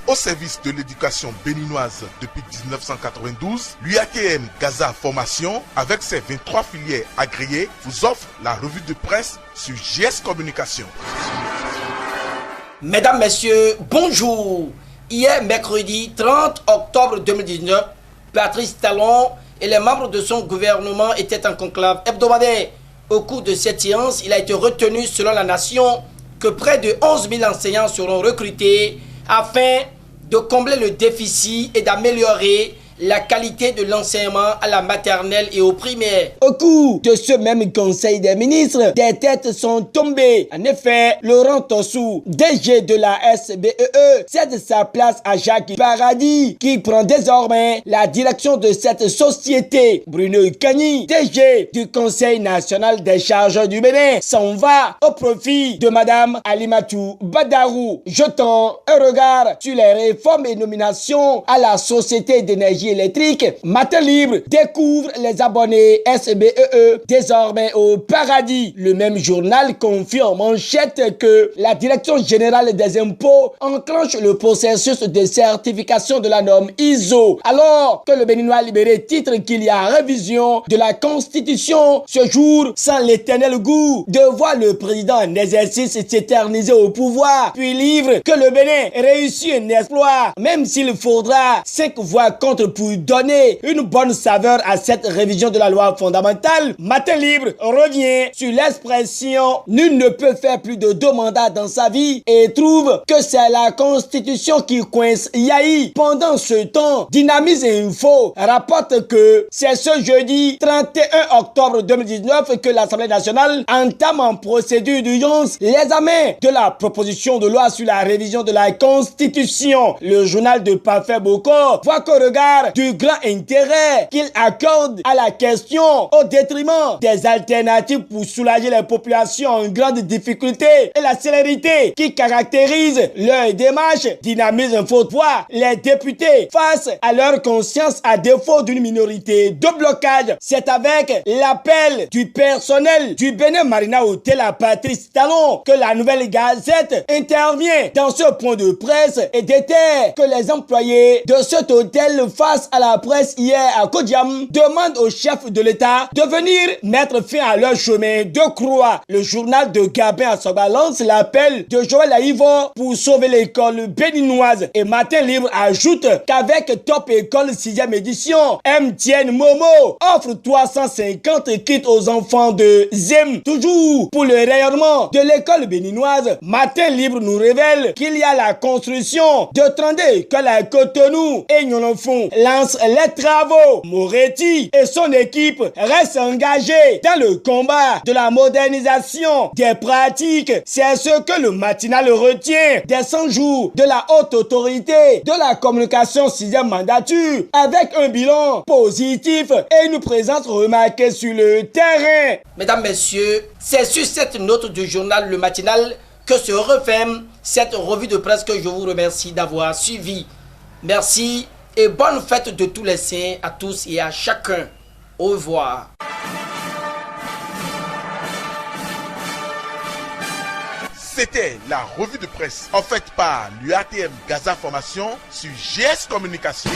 au service de l'éducation béninoise depuis 1992, l'UATM Gaza Formation, avec ses 23 filières agréées, vous offre la revue de presse sur JS Communication. Mesdames, Messieurs, bonjour. Hier, mercredi 30 octobre 2019, Patrice Talon et les membres de son gouvernement étaient en conclave hebdomadaire. Au cours de cette séance, il a été retenu, selon la Nation, que près de 11 000 enseignants seront recrutés afin de combler le déficit et d'améliorer la qualité de l'enseignement à la maternelle et au primaire. Au cours de ce même conseil des ministres, des têtes sont tombées. En effet, Laurent Tossou, DG de la SBEE, cède sa place à Jacques Paradis, qui prend désormais la direction de cette société. Bruno Kani, DG du Conseil national des charges du Bénin, s'en va au profit de Madame Alimatou Badarou, jetant un regard sur les réformes et nominations à la Société d'énergie électrique. Matin Libre découvre les abonnés SBEE désormais au paradis. Le même journal confie en manchette que la Direction générale des impôts enclenche le processus de certification de la norme ISO, alors que le Béninois libéré titre qu'il y a révision de la Constitution ce jour sans l'éternel goût de voir le président en exercice s'éterniser au pouvoir, puis livre que le Bénin réussit un exploit, même s'il faudra 5 voix contre pour donner une bonne saveur à cette révision de la loi fondamentale. Matin Libre revient sur l'expression « Nul ne peut faire plus de 2 mandats dans sa vie » et trouve que c'est la Constitution qui coince Yahi. Pendant ce temps, Dynamise Info rapporte que c'est ce jeudi 31 octobre 2019 que l'Assemblée nationale entame en procédure d'urgence l'examen de la proposition de loi sur la révision de la Constitution. Le journal de Parfait Boko voit qu'au regard du grand intérêt qu'il accorde à la question au détriment des alternatives pour soulager les populations en grande difficulté et la célérité qui caractérise leur démarche, Dynamise Info voit les députés face à leur conscience à défaut d'une minorité de blocage. C'est avec l'appel du personnel du Bénin Marina Hotel à Patrice Talon que la Nouvelle Gazette intervient dans ce point de presse et déterre que les employés de cet hôtel face à la presse hier à Kodiam demandent au chef de l'État de venir mettre fin à leur chemin de croix. Le journal de Gabin à sa balance l'appel de Joël Aïvo pour sauver l'école béninoise. Et Matin Libre ajoute qu'avec Top École 6e édition, MTN Momo offre 350 kits aux enfants de Zem. Toujours pour le rayonnement de l'école béninoise, Matin Libre nous révèle qu'il y a la construction de 32 écoles à Cotonou et Nyonofon lance les travaux. Moretti et son équipe restent engagés dans le combat de la modernisation des pratiques. C'est ce que le matinal retient des 100 jours de la haute autorité de la communication 6e mandature avec un bilan positif et une présence remarquée sur le terrain. Mesdames, Messieurs, c'est sur cette note du journal Le Matinal que se referme cette revue de presse que je vous remercie d'avoir suivi. Merci et bonne fête de tous les saints à tous et à chacun. Au revoir. C'était la revue de presse offerte par l'UATM Gaza Formation sur JS Communication.